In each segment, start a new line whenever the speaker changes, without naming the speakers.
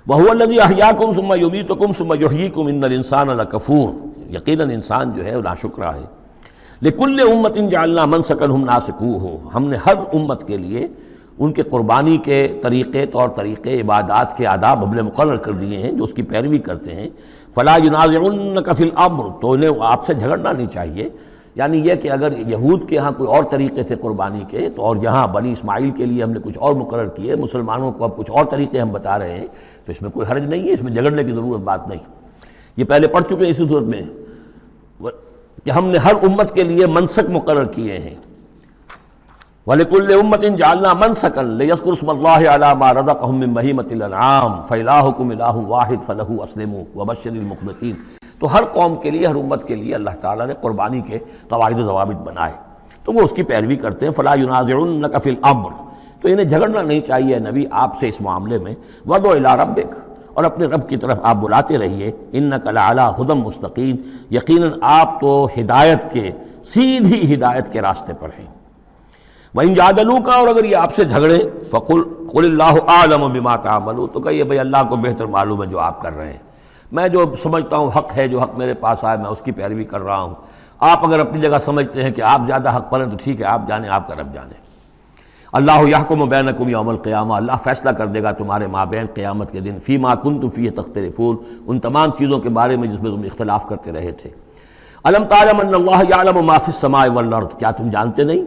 وَهُوَ الَّذِي أَحْيَاكُمْ ثُمَّ يُمِيتُكُمْ ثُمَّ يُحْيِيكُمْ إِنَّ الْإِنسَانَ لَكَفُورٌ، یقیناً انسان جو ہے وہ ناشکرا ہے۔ لِكُلِّ أُمَّةٍ جَعَلْنَا مَنْسَكًا هُمْ نَاسِكُوهُ، ہم نے ہر امت کے لیے ان کے قربانی کے طریقے، طور طریقے، عبادات کے آداب ہم نے مقرر کر دیے ہیں جو اس کی پیروی کرتے ہیں۔ فَلَا يُنَازِعُنَّكَ فِي الْأَمْرِ، تو انہیں آپ سے جھگڑنا نہیں چاہیے، یعنی یہ کہ اگر یہود کے ہاں کوئی اور طریقے تھے قربانی کے، تو اور یہاں بنی اسماعیل کے لیے ہم نے کچھ اور مقرر کیے، مسلمانوں کو اب کچھ اور طریقے ہم بتا رہے ہیں، تو اس میں کوئی حرج نہیں ہے، اس میں جھگڑنے کی ضرورت بات نہیں۔ یہ پہلے پڑھ چکے ہیں اسی صورت میں کہ ہم نے ہر امت کے لیے منسک مقرر کیے ہیں۔ وَلِكُلِّ أُمَّةٍ جَعَلْنَا مَنْسَكًا لِيَذْكُرُوا اسْمَ اللَّهِ عَلَىٰ مَا رَزَقَهُم مِّن بَهِيمَةِ الْأَنْعَامِ فَإِلَٰهُكُمْ إِلَٰهٌ وَاحِدٌ فَلَهُ أَسْلِمُوا وَبَشِّرِ الْمُخْبِتِينَ۔ تو ہر قوم کے لیے، ہر امت کے لیے اللہ تعالیٰ نے قربانی کے قواعد و ضوابط بنائے، تو وہ اس کی پیروی کرتے ہیں۔ فَلَا يُنَازِعُنَّكَ فِي الْأَمْرِ، تو انہیں جھگڑنا نہیں چاہیے نبی آپ سے اس معاملے میں۔ وَادْعُ إِلَىٰ رَبِّكَ، اور اپنے رب کی طرف آپ بلاتے رہیے۔ إِنَّكَ لَعَلَىٰ هُدًى مُسْتَقِيمٍ، یقیناً آپ تو ہدایت کے، سیدھی ہدایت کے راستے پر ہیں۔ وَإِن جَادَلُوكَ، اور اگر یہ آپ سے جھگڑیں، فَقُلْ قُلِ اللَّهُ أَعْلَمُ بِمَا تَعْمَلُونَ، تو کہیے بھئی اللہ کو بہتر معلوم ہے جو آپ کر رہے ہیں، میں جو سمجھتا ہوں حق ہے، جو حق میرے پاس آئے میں اس کی پیروی کر رہا ہوں، آپ اگر اپنی جگہ سمجھتے ہیں کہ آپ زیادہ حق پر ہیں تو ٹھیک ہے، آپ جانیں، آپ کا رب جانے۔ اللہ یحکم بینکم یوم القیامہ، اللہ فیصلہ کر دے گا تمہارے مابین قیامت کے دن، فیما کنتم فیہ تختلفون، ان تمام چیزوں کے بارے میں جس میں تم اختلاف کرتے رہے تھے۔ الم تعلم ان اللہ یعلم ما فی السماء والارض، کیا تم جانتے نہیں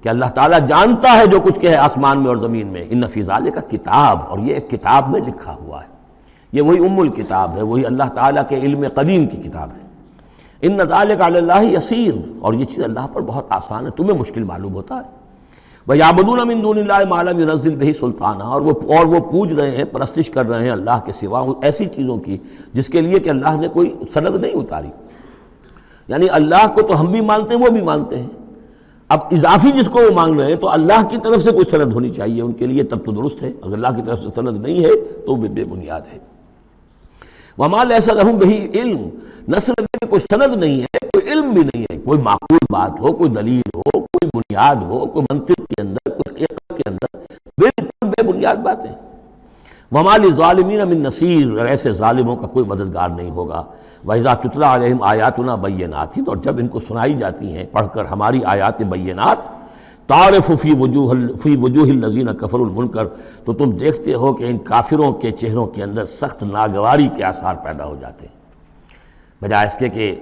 کہ اللہ تعالیٰ جانتا ہے جو کچھ کہ ہے آسمان میں اور زمین میں۔ ان فی ذالک کتاب، اور یہ ایک کتاب میں لکھا ہوا ہے، یہ وہی ام الکتاب ہے، وہی اللہ تعالیٰ کے علم قدیم کی کتاب ہے۔ ان ذالک علی اللہ یسیر، اور یہ چیز اللہ پر بہت آسان ہے، تمہیں مشکل معلوم ہوتا ہے۔ وَيَعْبُدُونَ مِن دُونِ اللَّهِ مَا لَمْ يُنَزِّلْ بِهِ سُلْطَانًا، اور وہ پوج رہے ہیں، پرستش کر رہے ہیں اللہ کے سوا ایسی چیزوں کی جس کے لیے کہ اللہ نے کوئی سند نہیں اتاری۔ یعنی اللہ کو تو ہم بھی مانتے ہیں، وہ بھی مانتے ہیں، اب اضافی جس کو وہ مانگ رہے ہیں تو اللہ کی طرف سے کوئی سند ہونی چاہیے ان کے لیے، تب تو درست ہے، اگر اللہ کی طرف سے سند نہیں ہے تو وہ بے بنیاد ہے۔ وَمَا لَيْسَ لَهُم بِهِ عِلْمٌ، نہ صرف کہ کوئی سند نہیں ہے، کوئی علم بھی نہیں ہے، کوئی معقول بات ہو، کوئی دلیل ہو، کوئی بنیاد ہو، کوئی منطق کے اندر، کوئی حقیقت کے اندر، بالکل بے بنیاد باتیں۔ وَمَا لِلظَّالِمِينَ مِن نَصِيرٍ، اور ایسے ظالموں کا کوئی مددگار نہیں ہوگا۔ وَإِذَا تُتْلَىٰ عَلَيْهِمْ آيَاتُنَا بَيِّنَاتٍ، اور جب ان کو سنائی جاتی ہیں پڑھ کر ہماری آیات بینات، تعرف فی وجوہ الذین کفروا المنکر، تو تم دیکھتے ہو کہ ان کافروں کے چہروں کے اندر سخت ناگواری کے آثار پیدا ہو جاتے ہیں، بجائے اس کے کہ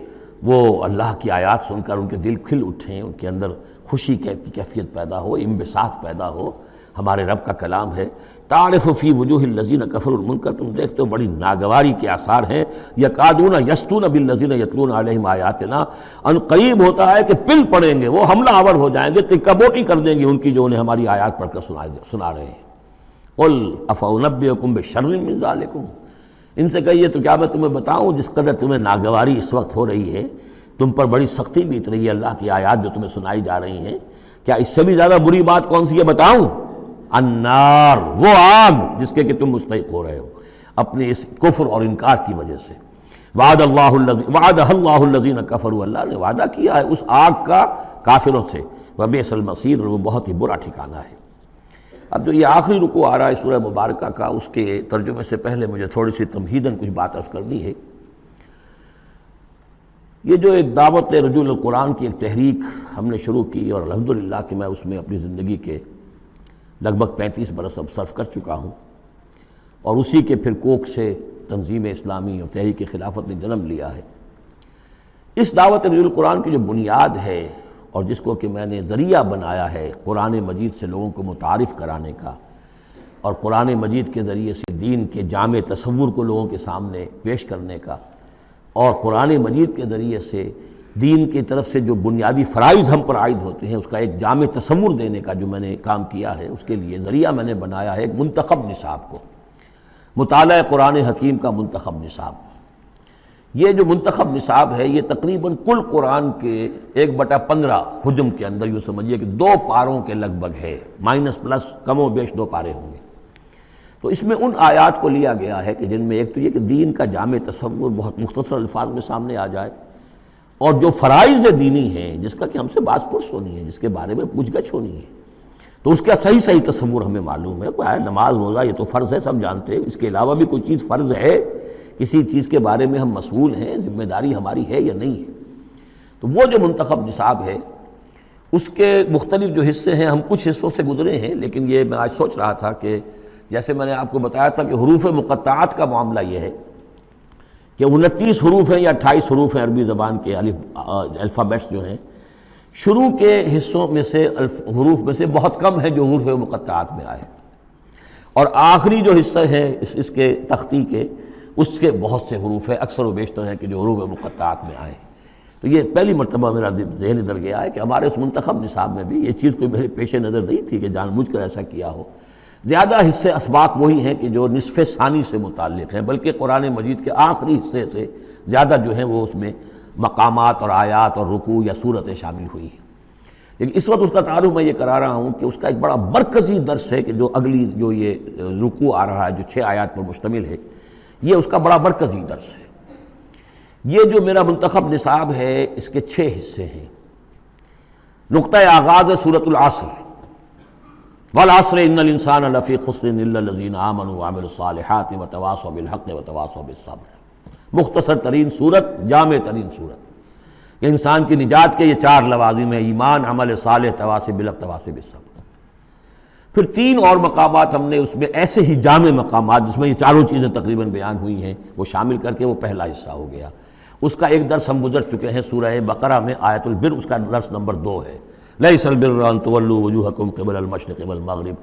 وہ اللہ کی آیات سن کر ان کے دل کھل اٹھیں، ان کے اندر خوشی کی کیفیت پیدا ہو، انبساط پیدا ہو۔ ہمارے رب کا کلام ہے، تعرف فی وجوہ الذین کفروا المنکر، تم دیکھتے ہو بڑی ناگواری کے آثار ہیں۔ یکادون یسطون بالذین یتلون علیہم آیاتنا، ان قریب ہوتا ہے کہ پل پڑیں گے، وہ حملہ آور ہو جائیں گے، تکہ بوٹی کر دیں گے ان کی جو انہیں ہماری آیات پڑھ کر سنا رہے ہیں۔ قل افانبئکم بشر من ذالکم، ان سے کہیے تو کیا میں تمہیں بتاؤں جس قدر تمہیں ناگواری اس وقت ہو رہی ہے، تم پر بڑی سختی بیت رہی ہے اللہ کی آیات جو تمہیں سنائی جا رہی ہیں، کیا اس سے بھی زیادہ بری بات کون سی ہے بتاؤں؟ النار، وہ آگ جس کے کہ تم مستحق ہو رہے ہو اپنے اس کفر اور انکار کی وجہ سے۔ وعدہ اللہ الذین کفروا، اللہ نے وعدہ کیا ہے اس آگ کا کافروں سے، وبئس المصیر، اور وہ بہت ہی برا ٹھکانہ ہے۔ اب جو یہ آخری رکوع آ رہا ہے سورہ مبارکہ کا، اس کے ترجمے سے پہلے مجھے تھوڑی سی تمہیداً کچھ بات عرض کرنی ہے۔ یہ جو ایک دعوت رجوع القرآن کی ایک تحریک ہم نے شروع کی، اور الحمدللہ کہ میں اس میں اپنی زندگی کے لگ بھگ 35 برس اب صرف کر چکا ہوں، اور اسی کے پھر کوکھ سے تنظیم اسلامی اور تحریک خلافت نے جنم لیا ہے۔ اس دعوت رجوع القرآن کی جو بنیاد ہے، اور جس کو کہ میں نے ذریعہ بنایا ہے قرآن مجید سے لوگوں کو متعارف کرانے کا، اور قرآن مجید کے ذریعے سے دین کے جامع تصور کو لوگوں کے سامنے پیش کرنے کا، اور قرآن مجید کے ذریعے سے دین کی طرف سے جو بنیادی فرائض ہم پر عائد ہوتے ہیں اس کا ایک جامع تصور دینے کا جو میں نے کام کیا ہے، اس کے لیے ذریعہ میں نے بنایا ہے ایک منتخب نصاب کو، مطالعہ قرآن حکیم کا منتخب نصاب۔ یہ جو منتخب نصاب ہے یہ تقریباً کل قرآن کے 1/15 حجم کے اندر، یوں سمجھیے کہ 2 پاروں کے لگ بھگ ہے، مائنس پلس کم و بیش 2 پارے ہوں گے۔ تو اس میں ان آیات کو لیا گیا ہے کہ جن میں ایک تو یہ کہ دین کا جامع تصور بہت مختصر الفاظ میں سامنے آ جائے، اور جو فرائض دینی ہیں جس کا کہ ہم سے باز پرس ہونی ہے، جس کے بارے میں پوچھ گچھ ہونی ہے، تو اس کا صحیح صحیح تصور ہمیں معلوم ہے. کوئی نماز روزہ یہ تو فرض ہے، سب جانتے ہیں. اس کے علاوہ بھی کوئی چیز فرض ہے، کسی چیز کے بارے میں ہم مسئول ہیں، ذمہ داری ہماری ہے یا نہیں ہے. تو وہ جو منتخب نصاب ہے اس کے مختلف جو حصے ہیں، ہم کچھ حصوں سے گزرے ہیں، لیکن یہ میں آج سوچ رہا تھا کہ جیسے میں نے آپ کو بتایا تھا کہ حروف مقطعات کا معاملہ یہ ہے کہ 29 حروف ہیں یا 28 حروف ہیں عربی زبان کے الفابیٹس جو ہیں. شروع کے حصوں میں سے حروف میں سے بہت کم ہیں جو حروف مقطعات میں آئے، اور آخری جو حصہ ہے اس کے تختی کے، اس کے بہت سے حروف ہیں، اکثر و بیشتر ہیں کہ جو حروف مقطعات میں آئے. تو یہ پہلی مرتبہ میرا ذہن ادھر گیا ہے کہ ہمارے اس منتخب نصاب میں بھی یہ چیز کوئی میرے پیش نظر نہیں تھی کہ جان بوجھ کر ایسا کیا ہو. زیادہ حصے اسباق وہی ہیں کہ جو نصف ثانی سے متعلق ہیں، بلکہ قرآن مجید کے آخری حصے سے زیادہ جو ہیں وہ اس میں مقامات اور آیات اور رکوع یا صورتیں شامل ہوئی ہیں. لیکن اس وقت اس کا تعارف میں یہ کرا رہا ہوں کہ اس کا ایک بڑا مرکزی درس ہے کہ جو اگلی جو یہ رکوع آ رہا ہے جو 6 آیات پر مشتمل ہے، یہ اس کا بڑا مرکزی درس ہے. یہ جو میرا منتخب نصاب ہے اس کے 6 حصے ہیں. نقطہ آغاز ہے سورۃ العصر، والعصر ان الانسان لفی خسر الا الذین آمنوا وعملوا الصالحات وتواصوا بالحق وتواصوا بالصبر. مختصر ترین صورت، جامع ترین صورت کہ انسان کی نجات کے یہ 4 لوازم ہیں: ایمان، عمل صالح، تواصی بالحق، تواصی بالصبر. پھر 3 اور مقامات ہم نے اس میں ایسے ہی جامع مقامات جس میں یہ چاروں چیزیں تقریباً بیان ہوئی ہیں وہ شامل کر کے وہ پہلا حصہ ہو گیا. اس کا ایک درس ہم گزر چکے ہیں سورہ بقرہ میں، آیت البر، اس کا درس نمبر 2 ہے. لیس البر ان تولوا وجوہکم قبل المشرق والمغرب.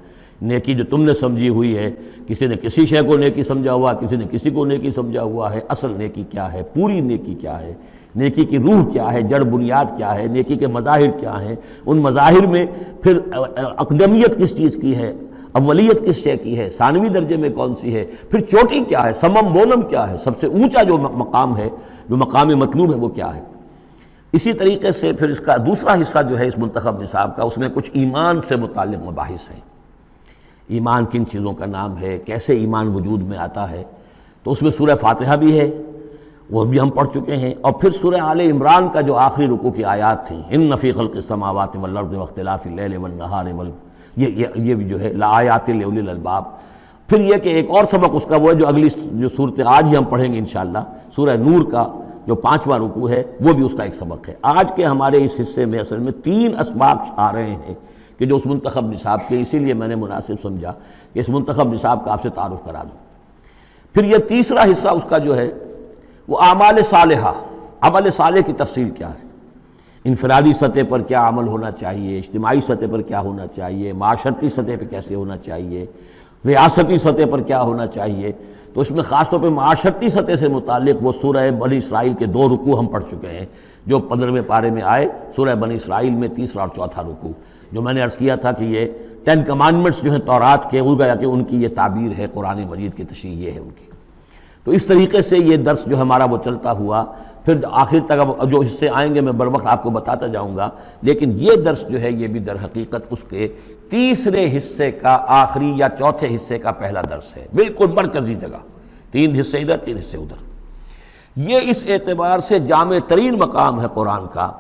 نیکی جو تم نے سمجھی ہوئی ہے، کسی نے کسی شے کو نیکی سمجھا ہوا، کسی نے کسی کو نیکی سمجھا ہوا ہے. اصل نیکی کیا ہے، پوری نیکی کیا ہے، نیکی کی روح کیا ہے، جڑ بنیاد کیا ہے، نیکی کے مظاہر کیا ہیں، ان مظاہر میں پھر اقدمیت کس چیز کی ہے، اولیت کس شے کی ہے، ثانوی درجے میں کون سی ہے، پھر چوٹی کیا ہے، سمم بونم کیا ہے، سب سے اونچا جو مقام ہے، جو مقام مطلوب ہے وہ کیا ہے. اسی طریقے سے پھر اس کا دوسرا حصہ جو ہے اس منتخب نصاب کا، اس میں کچھ ایمان سے متعلق مباحث ہیں. ایمان کن چیزوں کا نام ہے، کیسے ایمان وجود میں آتا ہے. تو اس میں سورہ فاتحہ بھی ہے، وہ بھی ہم پڑھ چکے ہیں. اور پھر سورہ آل عمران کا جو آخری رکوع کی آیات تھیں، ان فی خلق السماوات والارض واختلاف اللیل والنہار یہ بھی جو ہے لآیات لأولی الالباب. پھر یہ کہ ایک اور سبق اس کا وہ ہے جو اگلی جو صورت آج ہی ہم پڑھیں گے انشاءاللہ، سورہ نور کا جو 5واں رکوع ہے وہ بھی اس کا ایک سبق ہے. آج کے ہمارے اس حصے میں اصل میں 3 اسباق آ رہے ہیں کہ جو اس منتخب نصاب کے، اسی لیے میں نے مناسب سمجھا کہ اس منتخب نصاب کا آپ سے تعارف کرا دوں. پھر یہ تیسرا حصہ اس کا جو ہے وہ اعمال صالحہ، عمل صالح کی تفصیل کیا ہے، انفرادی سطح پر کیا عمل ہونا چاہیے، اجتماعی سطح پر کیا ہونا چاہیے، معاشرتی سطح پہ کیسے ہونا چاہیے، ریاستی سطح پر کیا ہونا چاہیے. تو اس میں خاص طور پہ معاشرتی سطح سے متعلق وہ سورہ بنی اسرائیل کے 2 رکوع ہم پڑھ چکے ہیں جو 15ویں پارے میں آئے. سورہ بنی اسرائیل میں 3 اور 4 رکوع، جو میں نے عرض کیا تھا کہ یہ 10 کمانڈمنٹس جو ہیں تورات کے، وہ گیا کہ ان کی یہ تعبیر ہے، قرآن مجید کی تشریح یہ ہے ان کی. تو اس طریقے سے یہ درس جو ہمارا وہ چلتا ہوا پھر آخر تک. اب جو حصے آئیں گے میں بر وقت آپ کو بتاتا جاؤں گا، لیکن یہ درس جو ہے یہ بھی در حقیقت اس کے تیسرے حصے کا آخری یا چوتھے حصے کا پہلا درس ہے، بالکل مرکزی جگہ. 3 حصے ادھر، 3 حصے ادھر. یہ اس اعتبار سے جامع ترین مقام ہے قرآن کا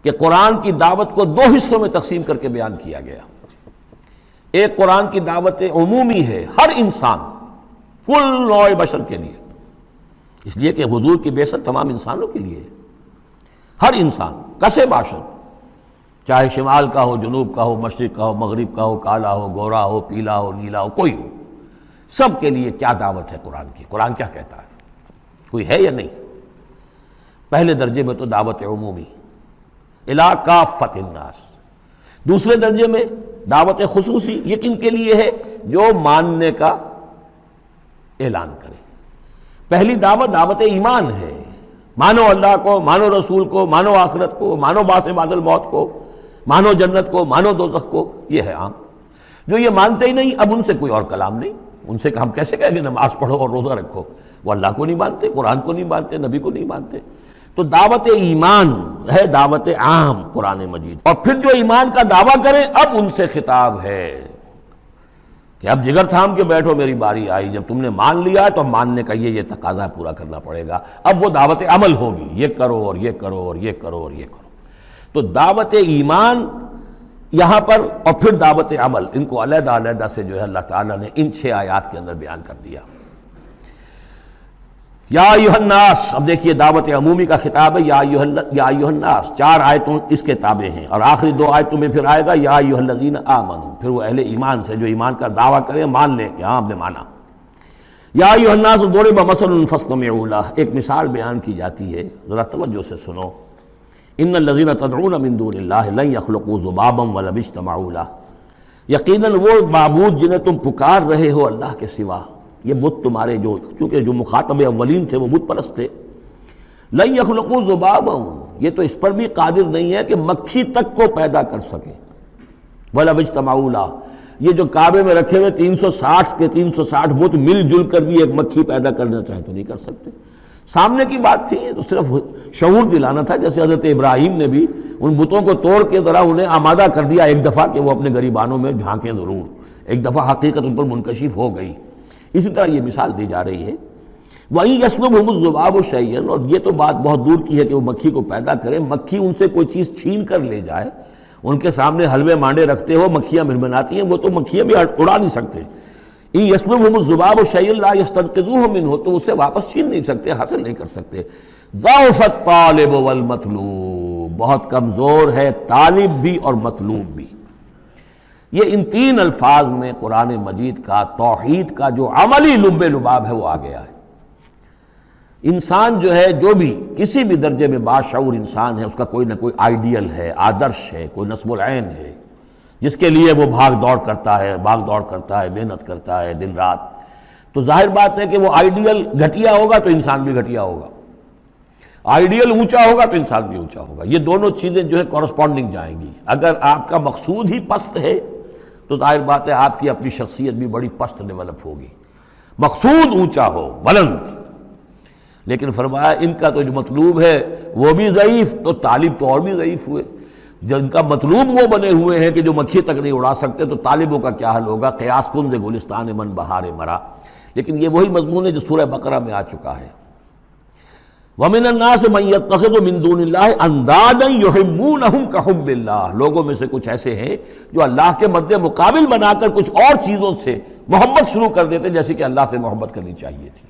کہ قرآن کی دعوت کو 2 حصوں میں تقسیم کر کے بیان کیا گیا. ایک قرآن کی دعوت عمومی ہے، ہر انسان، کل نوع بشر کے لیے، اس لیے کہ حضور کی بعثت تمام انسانوں کے لیے ہے. ہر انسان کسے باشد، چاہے شمال کا ہو، جنوب کا ہو، مشرق کا ہو، مغرب کا ہو، کالا ہو، گورا ہو، پیلا ہو، نیلا ہو، کوئی ہو، سب کے لیے کیا دعوت ہے قرآن کی. قرآن کیا کہتا ہے، کوئی ہے یا نہیں؟ پہلے درجے میں تو دعوت عمومی، الی کافۃ الناس. دوسرے درجے میں دعوت خصوصی، یہ کن کے لیے ہے؟ جو ماننے کا اعلان کرے. پہلی دعوت دعوت ایمان ہے، مانو اللہ کو، مانو رسول کو، مانو آخرت کو، مانو بعث بعد الموت کو، مانو جنت کو، مانو دوزخ کو. یہ ہے عام. جو یہ مانتے ہی نہیں، اب ان سے کوئی اور کلام نہیں. ان سے ہم کیسے کہیں گے نماز پڑھو اور روزہ رکھو؟ وہ اللہ کو نہیں مانتے، قرآن کو نہیں مانتے، نبی کو نہیں مانتے. تو دعوت ایمان ہے، دعوت عام قرآن مجید. اور پھر جو ایمان کا دعویٰ کریں، اب ان سے خطاب ہے کہ اب جگر تھام کے بیٹھو، میری باری آئی. جب تم نے مان لیا تو ماننے کا یہ تقاضا پورا کرنا پڑے گا. اب وہ دعوت عمل ہوگی، یہ کرو اور یہ کرو اور یہ کرو اور یہ کرو. تو دعوت ایمان یہاں پر اور پھر دعوت عمل، ان کو علیحدہ علیحدہ سے جو ہے اللہ تعالیٰ نے ان 6 آیات کے اندر بیان کر دیا۔ یا ایھا الناس، اب دیکھیے دعوت عمومی کا خطاب ہے، یا ایھا الناس، 4 آیتوں اس کے تابع ہیں، اور آخری 2 آیتوں میں پھر آئے گا یا ایھا الذین آمنوا، پھر وہ اہل ایمان سے جو ایمان کا دعویٰ کریں مان لیں کہ ہاں ہم نے مانا۔ یا ایھا الناس ضرب مثل فاستمعوا لہ، ایک مثال بیان کی جاتی ہے، ذرا توجہ سے سنو۔ ان الذین تدعون من دون اللہ لن یخلقوا ذبابا ولو اجتمعوا لہ، یقیناً وہ معبود جنہیں تم پکار رہے ہو اللہ کے سوا، یہ بت تمہارے چونکہ جو مخاطب اولین تھے وہ بت پرست تھے، لن یخلقوا ذبابا، یہ تو اس پر بھی قادر نہیں ہے کہ مکھی تک کو پیدا کر سکے، ولو اجتمعوا لہ، یہ جو کعبے میں رکھے ہوئے 360 کے 360 بت مل جل کر بھی ایک مکھی پیدا کرنا چاہیں تو نہیں کر سکتے۔ سامنے کی بات تھی تو صرف شعور دلانا تھا، جیسے حضرت ابراہیم نے بھی ان بتوں کو توڑ کے ذرا انہیں آمادہ کر دیا ایک دفعہ کہ وہ اپنے گریبانوں میں جھانکیں ضرور، ایک دفعہ حقیقت ان پر منکشف ہو گئی۔ اسی طرح یہ مثال دی جا رہی ہے، وَإِن يَسْلُبْهُمُ الذُّبَابُ شَيْئًا، اور یہ تو بات بہت دور کی ہے کہ وہ مکھی کو پیدا کرے، مکھی ان سے کوئی چیز چھین کر لے جائے، ان کے سامنے حلوے مانڈے رکھتے ہو مکھیاں بھنبھناتی ہیں، وہ تو مکھیاں بھی اڑا نہیں سکتے۔ إِن يَسْلُبْهُمُ الذُّبَابُ شَيْئًا لَا يَسْتَنقِذُوهُ مِنْهُ، تو اسے واپس چھین نہیں سکتے، حاصل نہیں کر سکتے۔ ضعف الطالب والمطلوب، بہت کمزور ہے طالب بھی اور مطلوب بھی۔ یہ ان 3 الفاظ میں قرآن مجید کا توحید کا جو عملی لب لباب ہے وہ آ گیا ہے۔ انسان جو ہے، جو بھی کسی بھی درجے میں باشعور انسان ہے، اس کا کوئی نہ کوئی آئیڈیل ہے، آدرش ہے، کوئی نصب العین ہے جس کے لیے وہ بھاگ دوڑ کرتا ہے، محنت کرتا ہے دن رات۔ تو ظاہر بات ہے کہ وہ آئیڈیل گھٹیا ہوگا تو انسان بھی گھٹیا ہوگا، آئیڈیل اونچا ہوگا تو انسان بھی اونچا ہوگا۔ یہ دونوں چیزیں جو ہے کورسپونڈنگ جائیں گی۔ اگر آپ کا مقصود ہی پست ہے تو ظاہر بات ہے آپ کی اپنی شخصیت بھی بڑی پست ڈیولپ ہوگی۔ مقصود اونچا ہو، بلند، لیکن فرمایا ان کا تو جو مطلوب ہے وہ بھی ضعیف، تو طالب تو اور بھی ضعیف ہوئے۔ جن کا مطلوب وہ بنے ہوئے ہیں کہ جو مکھی تک نہیں اڑا سکتے، تو طالبوں کا کیا حل ہوگا؟ قیاس کن سے گلستان من بہار مرا۔ لیکن یہ وہی مضمون ہے جو سورہ بقرہ میں آ چکا ہے۔ وَمِنَ النَّاسِ مَن يَتَّخِذُ مِن دُونِ اللَّهِ أَندَادًا يُحِبُّونَهُمْ كَحُبِّ اللَّهِ، لوگوں میں سے کچھ ایسے ہیں جو اللہ کے مد مقابل بنا کر کچھ اور چیزوں سے محبت شروع کر دیتے جیسے کہ اللہ سے محبت کرنی چاہیے تھی۔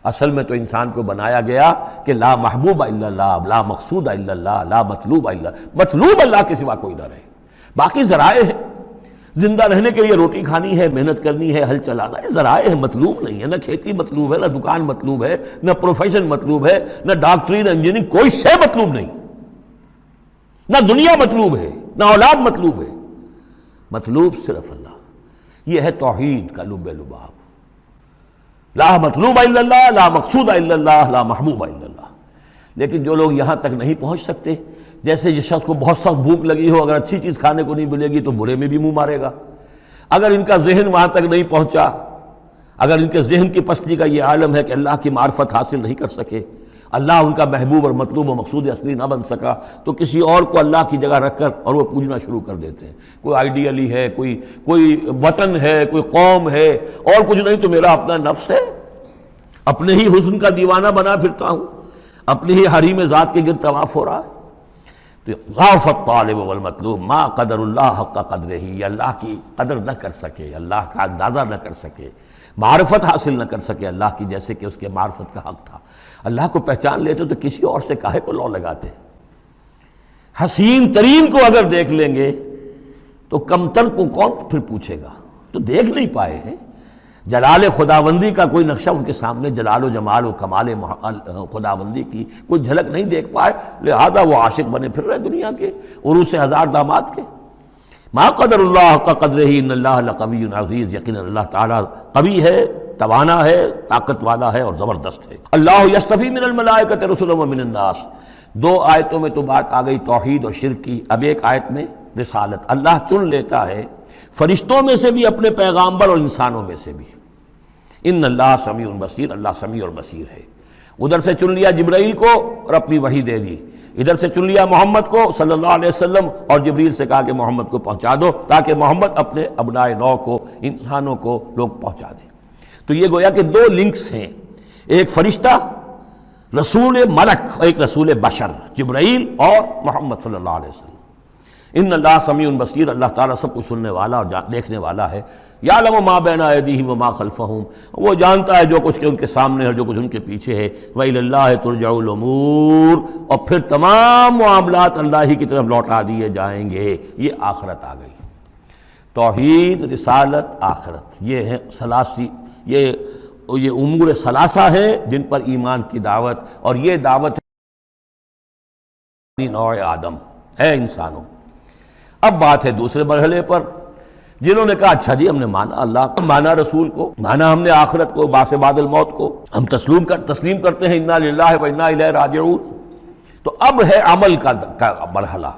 اصل میں تو انسان کو بنایا گیا کہ لا محبوب الا اللہ، لا مقصود الا اللہ، لا مطلوب الا اللہ، مطلوب اللہ کے سوا کوئی نہ رہے، باقی ذرائع ہیں۔ زندہ رہنے کے لیے روٹی کھانی ہے، محنت کرنی ہے، ہل چلانا ہے، ذرائع ہے، مطلوب نہیں ہے۔ نہ کھیتی مطلوب ہے، نہ دکان مطلوب ہے، نہ پروفیشن مطلوب ہے، نہ ڈاکٹری، نہ انجینئرنگ، کوئی شے مطلوب نہیں۔ نہ دنیا مطلوب ہے، نہ اولاد مطلوب ہے، مطلوب صرف اللہ۔ یہ ہے توحید کا لب لباب۔ لا مطلوب الا اللہ، لا مقصود الا اللہ، لا محبوب الا اللہ۔ لیکن جو لوگ یہاں تک نہیں پہنچ سکتے، جیسے جس شخص کو بہت سخت بھوک لگی ہو، اگر اچھی چیز کھانے کو نہیں ملے گی تو برے میں بھی منہ مارے گا۔ اگر ان کا ذہن وہاں تک نہیں پہنچا، اگر ان کے ذہن کی پستی کا یہ عالم ہے کہ اللہ کی معرفت حاصل نہیں کر سکے، اللہ ان کا محبوب اور مطلوب و مقصود اصلی نہ بن سکا، تو کسی اور کو اللہ کی جگہ رکھ کر اور وہ پوجنا شروع کر دیتے ہیں۔ کوئی آئیڈیلی ہے، کوئی وطن ہے، کوئی قوم ہے، اور کچھ نہیں تو میرا اپنا نفس ہے، اپنے ہی حسن کا دیوانہ بنا پھرتا ہوں، اپنی ہی حریم ذات کے گرد طواف ہو رہا ہے۔ تو ضعف الطالب والمطلوب ما قدر اللہ حق قدرہ، یہ اللہ کی قدر نہ کر سکے، اللہ کا اندازہ نہ کر سکے، معرفت حاصل نہ کر سکے اللہ کی جیسے کہ اس کے معرفت کا حق تھا۔ اللہ کو پہچان لیتے تو کسی اور سے کاہے کو لو لگاتے؟ حسین ترین کو اگر دیکھ لیں گے تو کمتر کو کون پھر پوچھے گا؟ تو دیکھ نہیں پائے ہیں۔ جلال خداوندی کا کوئی نقشہ ان کے سامنے، جلال و جمال و کمال خداوندی کی کوئی جھلک نہیں دیکھ پائے، لہذا وہ عاشق بنے پھر رہے دنیا کے عروس ہزار داماد کے۔ ما قدر اللہ کا قدرہ ان اللہ لقوی عزیز، یقینا اللہ تعالیٰ قوی ہے، توانا ہے، طاقت والا ہے اور زبردست ہے۔ اللہ یصطفی من الملائکۃ رسلا ومن الناس، 2 آیتوں میں تو بات آ گئی توحید اور شرک کی، اب ایک آیت میں رسالت۔ اللہ چن لیتا ہے فرشتوں میں سے بھی اپنے پیغامبر اور انسانوں میں سے بھی۔ ان اللہ سمیع بصیر، اللہ سمیع اور بصیر ہے۔ ادھر سے چن لیا جبرائیل کو اور اپنی وحی دے دی، ادھر سے چن لیا محمد کو صلی اللہ علیہ وسلم اور جبریل سے کہا کہ محمد کو پہنچا دو، تاکہ محمد اپنے ابنائے نو کو، انسانوں کو لوگ پہنچا دیں۔ تو یہ گویا کہ 2 لنکس ہیں، ایک فرشتہ رسول ملک اور ایک رسول بشر، جبرائیل اور محمد صلی اللہ علیہ وسلم۔ ان اللہ سمیع بصیر، اللہ تعالیٰ سب کچھ سننے والا اور دیکھنے والا ہے۔ یعلم ما بین ایدیہم وما خلفہم، وہ جانتا ہے جو کچھ کہ ان کے سامنے ہے اور جو کچھ ان کے پیچھے ہے۔ وإلی اللہ ترجع الامور، اور پھر تمام معاملات اللہ ہی کی طرف لوٹا دیے جائیں گے۔ یہ آخرت آ گئی، توحید، رسالت، آخرت، یہ ہے ثلاثی، یہ امور ثلاثہ ہیں جن پر ایمان کی دعوت، اور یہ دعوت نوع آدم ہے، انسانوں۔ اب بات ہے دوسرے مرحلے پر، جنہوں نے کہا اچھا جی ہم نے مانا اللہ کو، مانا رسول کو، مانا ہم نے آخرت کو، بعث بعد الموت کو، ہم تسلیم کرتے ہیں انا للہ و انا الیہ راجعون۔ تو اب ہے عمل کا مرحلہ۔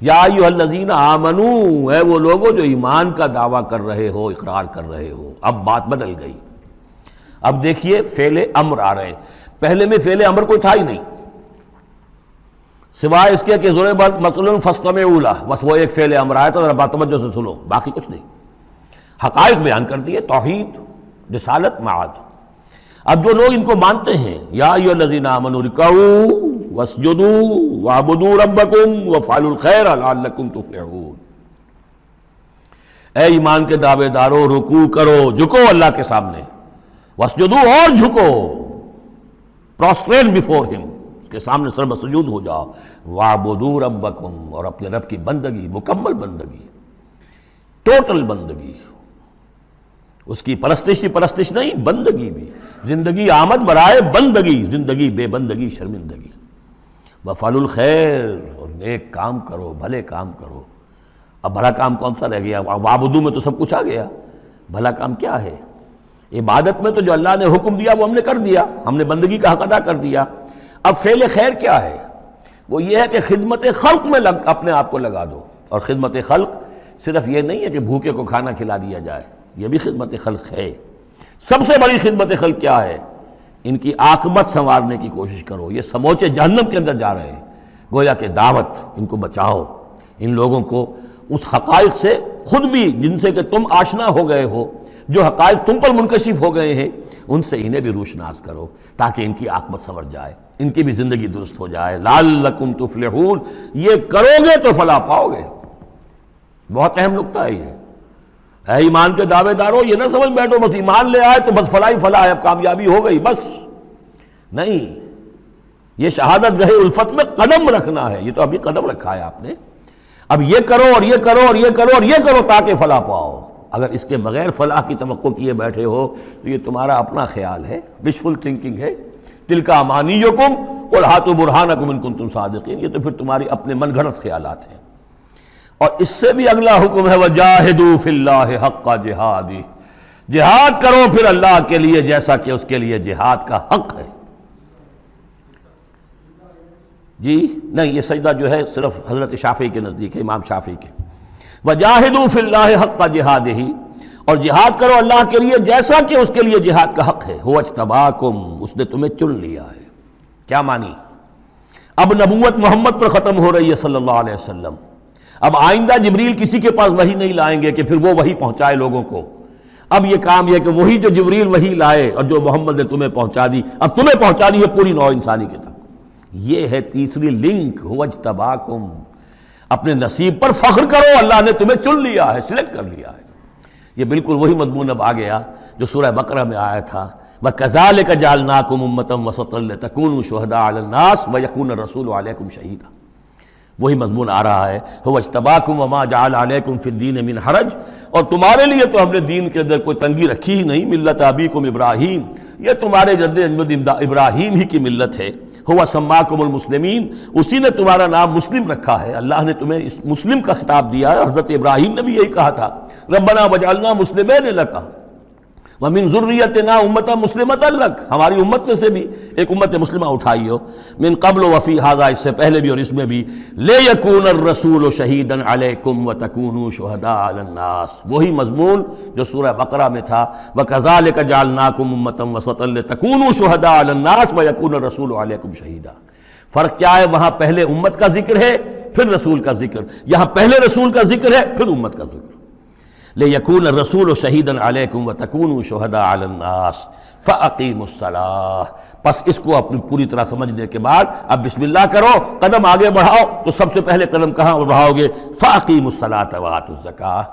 یا ایھا الذین آمنوا، اے وہ لوگوں جو ایمان کا دعویٰ کر رہے ہو، اقرار کر رہے ہو۔ اب بات بدل گئی، اب دیکھیے فعل امر آ رہے ہیں۔ پہلے میں فعل امر کوئی تھا ہی نہیں، سوائے اس کے کہ ضرب مثلا فاستمعوا لہ، بس وہ ایک فعل امر آیا تھا، ذرا بات توجہ سے سنو، باقی کچھ نہیں۔ حقائق بیان کر دیے، توحید، رسالت، معاد۔ اب جو لوگ ان کو مانتے ہیں، یا ایھا الذین آمنوا ارکعوا واسجدوا واعبدوا ربکم وافعلوا الخیر لعلکم تفلحون، اے ایمان کے دعوے دارو رکوع کرو، جھکو اللہ کے سامنے، واسجدوا اور جھکو، پروسٹریٹ بیفور ہم، اس کے سامنے سر بسجود ہو جاؤ، وَاعْبُدُوا رَبَّكُمْ، اور اپنے رب کی بندگی، مکمل بندگی، ٹوٹل بندگی، اس کی پرستش نہیں، بندگی بھی، زندگی آمد برائے بندگی، زندگی بے بندگی شرمندگی۔ وَافْعَلُوا الْخَيْرَ، اور نیک کام کرو، بھلے کام کرو۔ اب بھلا کام کون سا رہ گیا؟ وَاعْبُدُوا میں تو سب کچھ آ گیا، بھلا کام کیا ہے؟ عبادت میں تو جو اللہ نے حکم دیا وہ ہم نے کر دیا، ہم نے بندگی کا حق ادا کر دیا۔ اب فعل خیر کیا ہے؟ وہ یہ ہے کہ خدمت خلق میں اپنے آپ کو لگا دو، اور خدمت خلق صرف یہ نہیں ہے کہ بھوکے کو کھانا کھلا دیا جائے، یہ بھی خدمت خلق ہے۔ سب سے بڑی خدمت خلق کیا ہے؟ ان کی عاقبت سنوارنے کی کوشش کرو، یہ سموچے جہنم کے اندر جا رہے ہیں، گویا کہ دعوت، ان کو بچاؤ، ان لوگوں کو اس حقائق سے خود بھی جن سے کہ تم آشنا ہو گئے ہو، جو حقائق تم پر منکشف ہو گئے ہیں، ان سے انہیں بھی روشناس کرو تاکہ ان کی عاقبت سنور جائے، ان کی بھی زندگی درست ہو جائے۔ لعلکم تفلحون، یہ کرو گے تو فلاح پاؤ گے۔ بہت اہم نکتہ ہے یہ۔ اے ایمان کے دعوے دارو، یہ نہ سمجھ بیٹھو بس ایمان لے آئے تو بس فلاح ہی فلاح ہے، اب کامیابی ہو گئی بس، نہیں، یہ شہادت گاہ الفت میں قدم رکھنا ہے، یہ تو ابھی قدم رکھا ہے آپ نے، اب یہ کرو اور یہ کرو اور یہ کرو اور یہ کرو تاکہ فلاح پاؤ۔ اگر اس کے بغیر فلاح کی توقع کیے بیٹھے ہو تو یہ تمہارا اپنا خیال ہے، وشفل تھنکنگ ہے۔ تلک امانیکم قل ہاتوا برہانکم ان کنتم صادقین، یہ تو پھر تمہاری اپنے من گھڑت خیالات ہیں۔ اور اس سے بھی اگلا حکم ہے وجاہدوا فی اللہ حق جہادہ، جہاد کرو پھر اللہ کے لیے جیسا کہ اس کے لیے جہاد کا حق ہے۔ جی نہیں، یہ سجدہ جو ہے صرف حضرت شافعی کے نزدیک ہے، امام شافعی کے۔ وجاہدوا فی اللہ حق جہادہ، اور جہاد کرو اللہ کے لیے جیسا کہ اس کے لیے جہاد کا حق ہے۔ هو اجتباکم، اس نے تمہیں چن لیا ہے۔ کیا مانی؟ اب نبوت محمد پر ختم ہو رہی ہے صلی اللہ علیہ وسلم، اب آئندہ جبریل کسی کے پاس وحی نہیں لائیں گے کہ پھر وہ وحی پہنچائے لوگوں کو۔ اب یہ کام یہ کہ وہی جو جبریل وحی لائے اور جو محمد نے تمہیں پہنچا دی، اب تمہیں پہنچانی ہے پوری نوع انسانی کی طرف۔ یہ ہے تیسری لنک، هو اجتباکم، اپنے نصیب پر فخر کرو، اللہ نے تمہیں چن لیا ہے، سلیکٹ کر لیا ہے۔ یہ بالکل وہی مضمون اب آ گیا جو سورہ بقرہ میں آیا تھا، وَكَذَلِكَ جَعَلْنَاكُمْ أُمَّةً وَسَطًا لِتَكُونُوا شُهَدَاءَ عَلَى النَّاسِ وَيَكُونَ الرَّسُولُ عَلَيْكُمْ شَهِيدًا، وہی مضمون آ رہا ہے، هُوَ اجْتَبَاكُمْ وَمَا جَعَلَ عَلَيْكُمْ فِي الدِّينِ مِنْ حَرَجٍ، اور تمہارے لیے تو ہم نے دین کے اندر کوئی تنگی رکھی ہی نہیں، ملت ابیکم ابراہیم، یہ تمہارے جد اجداد ابراہیم ہی کی ملت ہے۔ هُوَ سَمَّاكُمُ الْمُسْلِمِينَ، اسی نے تمہارا نام مسلم رکھا ہے، اللہ نے تمہیں اس مسلم کا خطاب دیا ہے۔ حضرت ابراہیم نے بھی یہی کہا تھا، ربنا وجعلنا مسلمین لک ومن ذریتنا امۃ مسلمۃ لک، ہماری امت میں سے بھی ایک امت مسلمہ اٹھائی ہو، من قبل وفی ھذا، اس سے پہلے بھی اور اس میں بھی، لیکون الرسول شہیدا علیکم وتکونوا شہداء علی الناس، وہی مضمون جو سورہ بقرہ میں تھا، وکذالک جعلناکم امۃ وسطا لتکونوا شہداء علی الناس ویکون الرسول علیکم شہیدا۔ فرق کیا ہے؟ وہاں پہلے امت کا ذکر ہے پھر رسول کا ذکر، یہاں پہلے رسول کا ذکر ہے پھر امت کا ذکر۔ لِيَكُونَ الرَّسُولُ شَهِيدًا عَلَيْكُمْ وَتَكُونُوا شُهَدَاءَ عَلَى النَّاسِ، فَأَقِیمُوا الصَّلَاةَ، پس اس کو اپنی پوری طرح سمجھنے کے بعد اب بسم اللہ کرو، قدم آگے بڑھاؤ، تو سب سے پہلے قدم کہاں بڑھاؤ گے؟ فَأَقِیمُوا الصَّلَاةَ وَآتُوا الزَّکَاةَ،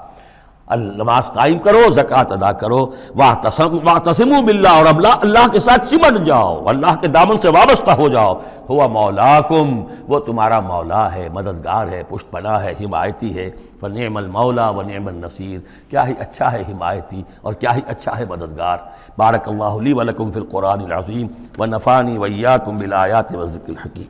نماز قائم کرو، زکوٰۃ ادا کرو، وَاعْتَصِمُوا بِاللَّهِ، اور اب اللہ کے ساتھ چمٹ جاؤ، اللہ کے دامن سے وابستہ ہو جاؤ، ہوا مولاکم، وہ تمہارا مولا ہے، مددگار ہے، پشت پناہ ہے، حمایتی ہے، فنعم المولا ونعم النصیر، کیا ہی اچھا ہے حمایتی اور کیا ہی اچھا ہے مددگار۔ بارک اللہ لی ولکم فی القرآن العظیم ونفعنی وإیاکم بالآیات والذکر الحکیم۔